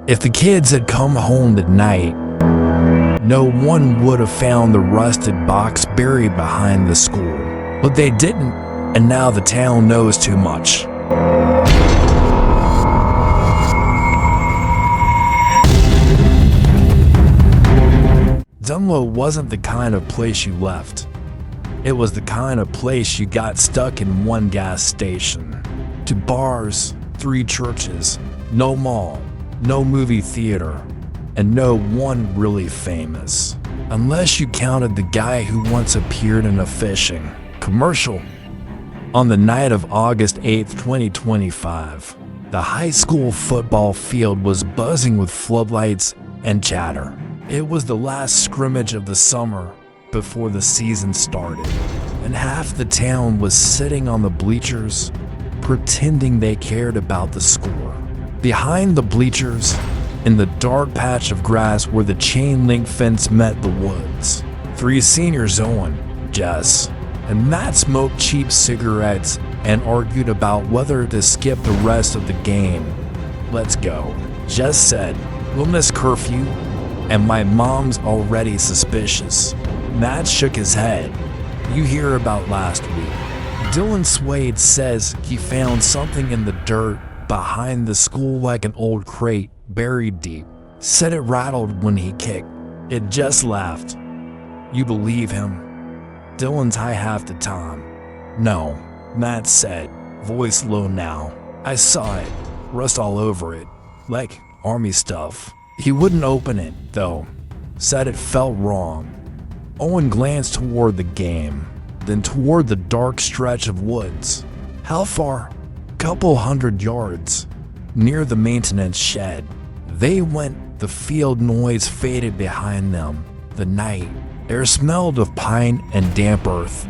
If the kids had come home at night, no one would have found the rusted box buried behind the school. But they didn't, and now the town knows too much. Dunlow wasn't the kind of place you left. It was the kind of place you got stuck in one gas station. 2 bars, 3 churches, no mall, no movie theater, and no one really famous. Unless you counted the guy who once appeared in a fishing commercial. On the night of August 8, 2025, the high school football field was buzzing with floodlights and chatter. It was the last scrimmage of the summer before the season started, and half the town was sitting on the bleachers, pretending they cared about the score. Behind the bleachers, in the dark patch of grass where the chain-link fence met the woods, 3 seniors, Owen, Jess, and Matt, smoked cheap cigarettes and argued about whether to skip the rest of the game. "Let's go," Jess said. "We'll miss curfew, and my mom's already suspicious." Matt shook his head. "You hear about last week." Dylan Swade says he found something in the dirt behind the school, like an old crate buried deep. Said it rattled when he kicked. It just laughed. "You believe him?" Dylan's high half the time. "No," Matt said, voice low now. "I saw it, rust all over it, like army stuff." He wouldn't open it, though. Said it felt wrong. Owen glanced toward the game, then toward the dark stretch of woods. "How far?" "Couple 100 yards, near the maintenance shed." They went. The field noise faded behind them. The night air smelled of pine and damp earth,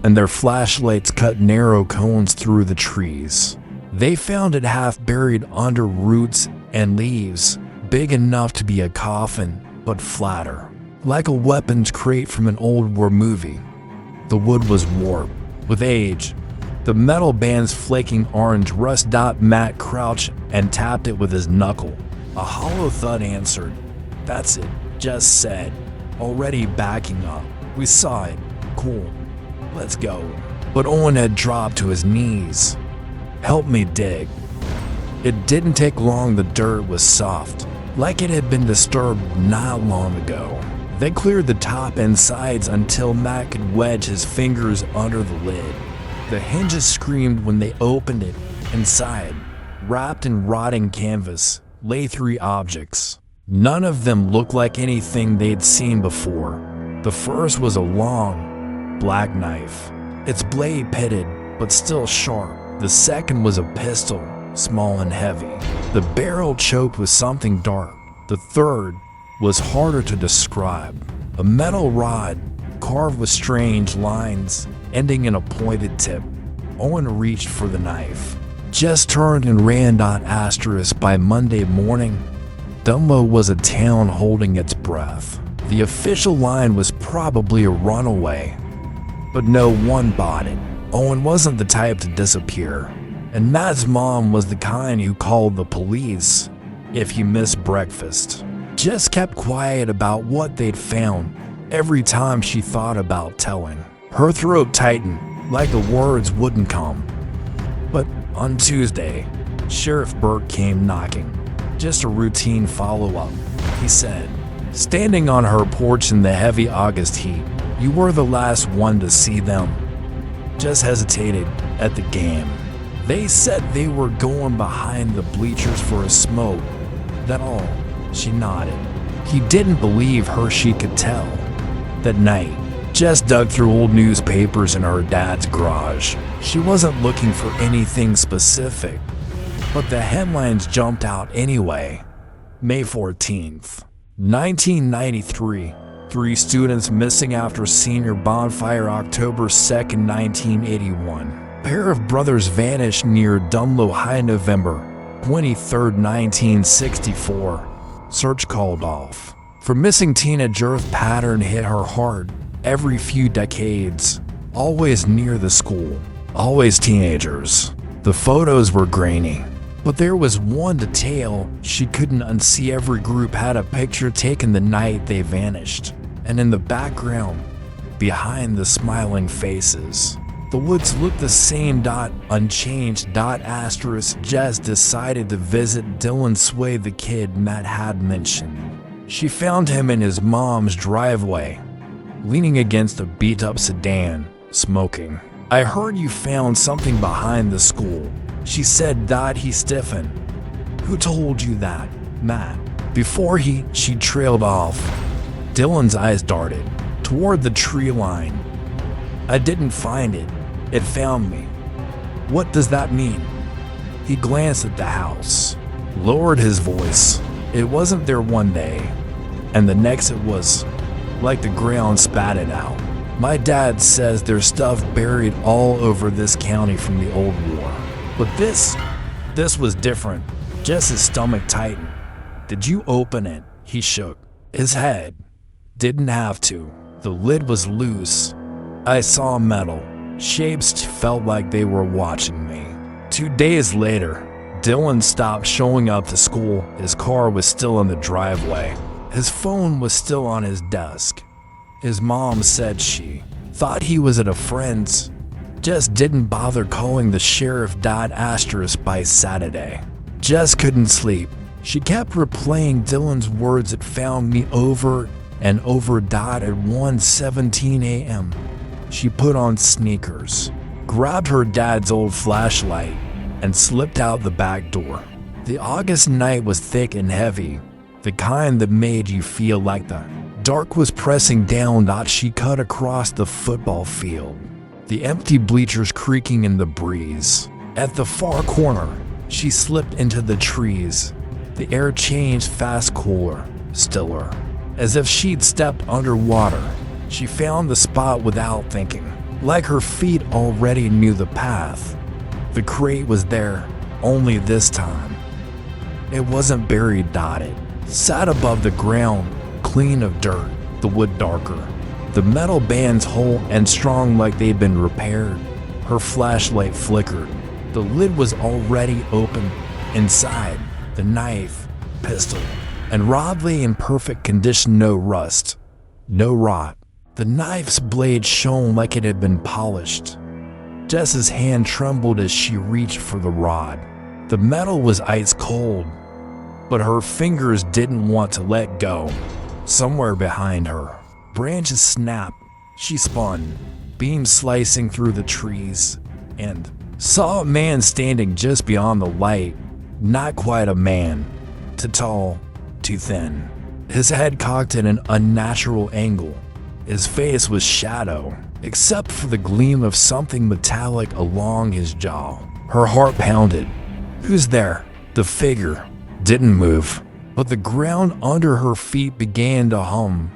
and their flashlights cut narrow cones through the trees. They found it half buried under roots and leaves, big enough to be a coffin, but flatter, like a weapons crate from an old war movie. The wood was warped with age, the metal bands flaking orange rust. Matt crouched and tapped it with his knuckle. A hollow thud answered. "That's it," Jess said, already backing up. "We saw it. Cool. Let's go." But Owen had dropped to his knees. "Help me dig." It didn't take long. The dirt was soft, like it had been disturbed not long ago. They cleared the top and sides until Matt could wedge his fingers under the lid. The hinges screamed when they opened it. Inside, wrapped in rotting canvas, lay 3 objects. None of them looked like anything they'd seen before. The first was a long, black knife, its blade pitted, but still sharp. The second was a pistol, small and heavy, the barrel choked with something dark. The third was harder to describe, a metal rod carved with strange lines, ending in a pointed tip. Owen reached for the knife. Jess turned and ran. By Monday morning, Dunlow was a town holding its breath. The official line was probably a runaway, but no one bought it. Owen wasn't the type to disappear, and Matt's mom was the kind who called the police if he missed breakfast. Jess kept quiet about what they'd found every time she thought about telling. Her throat tightened, like the words wouldn't come. But on Tuesday, Sheriff Burke came knocking. "Just a routine follow-up," he said, standing on her porch in the heavy August heat. "You were the last one to see them." Jess hesitated. "At the game. They said they were going behind the bleachers for a smoke. That all." She nodded. He didn't believe her. She could tell. That night, Jess dug through old newspapers in her dad's garage. She wasn't looking for anything specific, but the headlines jumped out anyway. May 14th, 1993. 3 students missing after senior bonfire. October 2nd, 1981. Pair of brothers vanished near Dunlow High. November 23rd, 1964. Search called off. For missing teenager. Pattern hit her hard. Every few decades. Always near the school. Always teenagers. The photos were grainy, But there was one detail she couldn't unsee. Every group had a picture taken the night they vanished, and in the background, behind the smiling faces, the woods looked the same. Unchanged. Jess decided to visit Dylan Sway, the kid Matt had mentioned. She found him in his mom's driveway, leaning against a beat-up sedan, smoking. "I heard you found something behind the school," she said. He stiffened. "Who told you that, Matt?" Before she trailed off, Dylan's eyes darted toward the tree line. "I didn't find it. It found me." "What does that mean?" He glanced at the house, lowered his voice. "It wasn't there one day, and the next it was like the ground spat it out. My dad says there's stuff buried all over this county from the old war. But this was different." Jess's stomach tightened. "Did you open it?" He shook his head. "Didn't have to. The lid was loose. I saw metal. Shapes felt like they were watching me." 2 days later, Dylan stopped showing up to school. His car was still in the driveway. His phone was still on his desk. His mom said she thought he was at a friend's. Jess didn't bother calling the sheriff. By Saturday, Jess couldn't sleep. She kept replaying Dylan's words. "It found me," over and over. At 1:17 a.m., she put on sneakers, grabbed her dad's old flashlight, and slipped out the back door. The August night was thick and heavy, the kind that made you feel like the dark was pressing down. She cut across the football field, the empty bleachers creaking in the breeze. At the far corner, she slipped into the trees. The air changed fast, cooler, stiller, as if she'd stepped underwater. She found the spot without thinking, like her feet already knew the path. The crate was there, only this time it wasn't buried. It sat above the ground, clean of dirt, the wood darker, the metal bands whole and strong like they'd been repaired. Her flashlight flickered. The lid was already open. Inside, the knife, pistol, and rod lay in perfect condition. No rust, no rot. The knife's blade shone like it had been polished. Jess's hand trembled as she reached for the rod. The metal was ice cold, but her fingers didn't want to let go. Somewhere behind her, branches snapped. She spun, beams slicing through the trees, and saw a man standing just beyond the light. Not quite a man, too tall, too thin. His head cocked at an unnatural angle. His face was shadow, except for the gleam of something metallic along his jaw. Her heart pounded. "Who's there?" The figure didn't move, but the ground under her feet began to hum,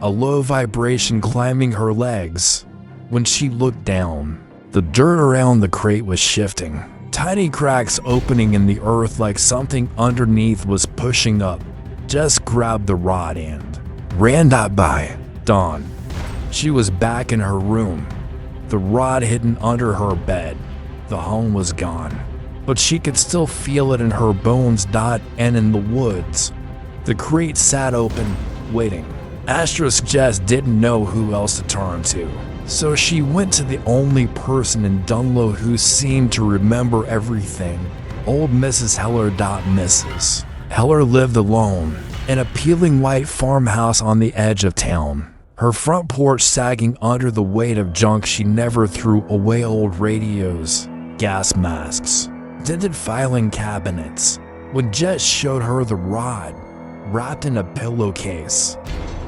a low vibration climbing her legs. When she looked down, the dirt around the crate was shifting, tiny cracks opening in the earth like something underneath was pushing up. Jess grabbed the rod and ran by dawn. She was back in her room, the rod hidden under her bed. The home was gone, but she could still feel it in her bones. And in the woods, the crate sat open, waiting. Jess didn't know who else to turn to, so she went to the only person in Dunlow who seemed to remember everything, old Mrs. Heller. Mrs. Heller lived alone in a peeling white farmhouse on the edge of town. Her front porch sagging under the weight of junk she never threw away: old radios, gas masks, dented filing cabinets. When Jess showed her the rod, wrapped in a pillowcase,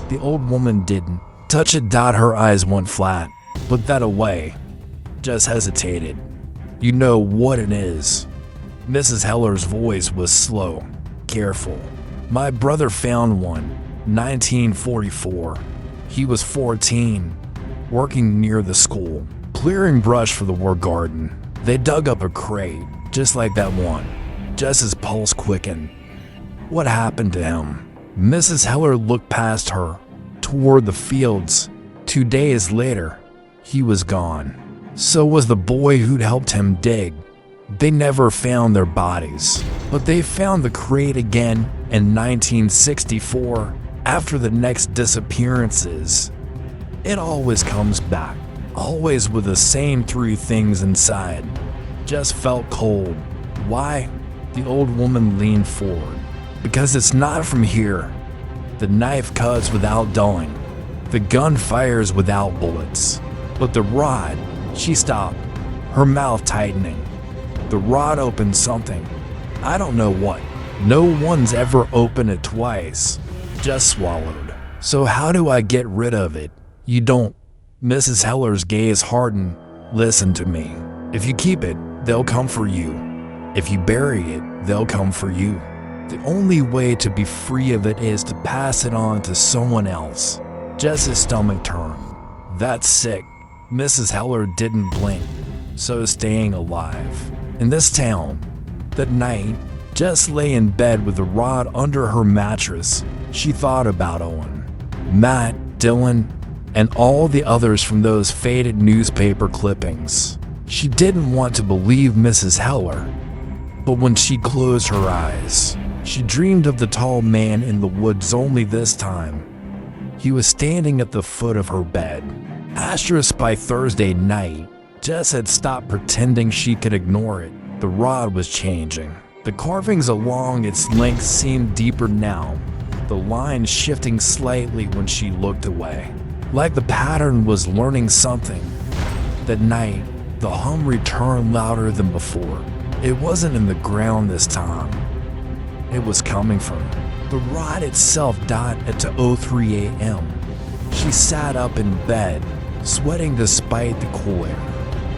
the old woman didn't touch it. Her eyes went flat. "Put that away." Jess hesitated. "You know what it is." Mrs. Heller's voice was slow, careful. "My brother found one, 1944. He was 14, working near the school, clearing brush for the war garden. They dug up a crate, just like that one." Jess's pulse quickened. "What happened to him?" Mrs. Heller looked past her, toward the fields. 2 days later, he was gone. So was the boy who'd helped him dig. They never found their bodies, but they found the crate again in 1964 after the next disappearances. It always comes back, always with the same three things inside. Just felt cold. Why? The old woman leaned forward. Because it's not from here. The knife cuts without dulling. The gun fires without bullets. But the rod, she stopped, her mouth tightening. The rod opened something. I don't know what. No one's ever opened it twice. Just swallowed. So how do I get rid of it? You don't. Mrs. Heller's gaze hardened. Listen to me. If you keep it, they'll come for you. If you bury it, they'll come for you. The only way to be free of it is to pass it on to someone else. Jess's stomach turned. That's sick. Mrs. Heller didn't blink. So staying alive. In this town, that night, Jess lay in bed with the rod under her mattress. She thought about Owen, Matt, Dylan, and all the others from those faded newspaper clippings. She didn't want to believe Mrs. Heller, but when she closed her eyes, she dreamed of the tall man in the woods, only this time. He was standing at the foot of her bed. Asterisk by Thursday night, Jess had stopped pretending she could ignore it. The rod was changing. The carvings along its length seemed deeper now, the lines shifting slightly when she looked away. Like the pattern was learning something. That night, the hum returned louder than before. It wasn't in the ground this time. It was coming from the rod itself. At 2:03 a.m. She sat up in bed, sweating despite the cool air.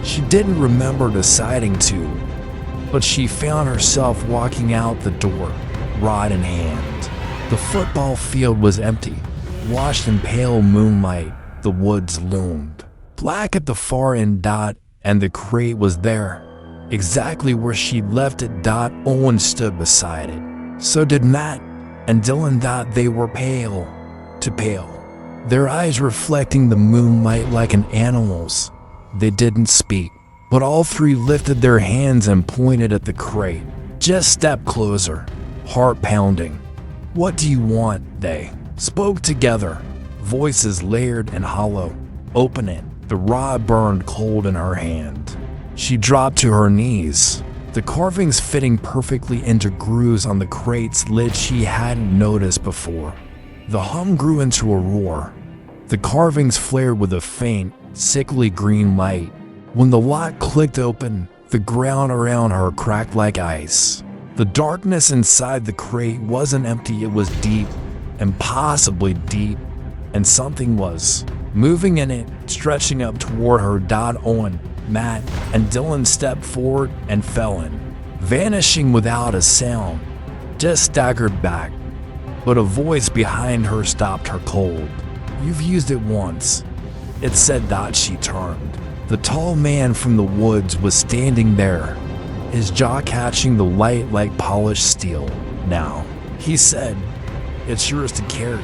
She didn't remember deciding to, but she found herself walking out the door, rod in hand. The football field was empty. Washed in pale moonlight, the woods loomed. Black at the far end. And the crate was there, exactly where she'd left it. Owen stood beside it. So did Matt and Dylan. They were pale to pale, their eyes reflecting the moonlight like an animal's. They didn't speak, but all three lifted their hands and pointed at the crate. Just step closer, heart pounding. What do you want? They spoke together, voices layered and hollow. Open it. The rod burned cold in her hand. She dropped to her knees, the carvings fitting perfectly into grooves on the crate's lid she hadn't noticed before. The hum grew into a roar. The carvings flared with a faint, sickly green light. When the lock clicked open, the ground around her cracked like ice. The darkness inside the crate wasn't empty, it was deep, impossibly deep, and something was moving in it, stretching up toward her. Owen, Matt, and Dylan stepped forward and fell in, vanishing without a sound. Jess staggered back, but a voice behind her stopped her cold. You've used it once, it said. She turned. The tall man from the woods was standing there, his jaw catching the light like polished steel. Now, he said, it's yours to carry.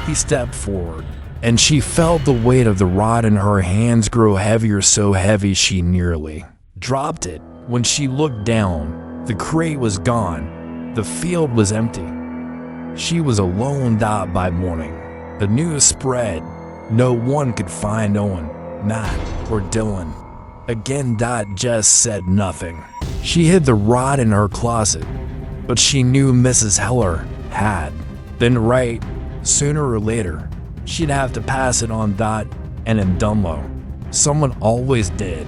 He stepped forward, and she felt the weight of the rod in her hands grow heavier, so heavy she nearly dropped it. When she looked down, the crate was gone. The field was empty. She was alone. By morning, the news spread. No one could find Owen, Matt, or Dylan. Again. Jess said nothing. She hid the rod in her closet, but she knew Mrs. Heller had. Then right, sooner or later, she'd have to pass it on. And in Dunlow, someone always did.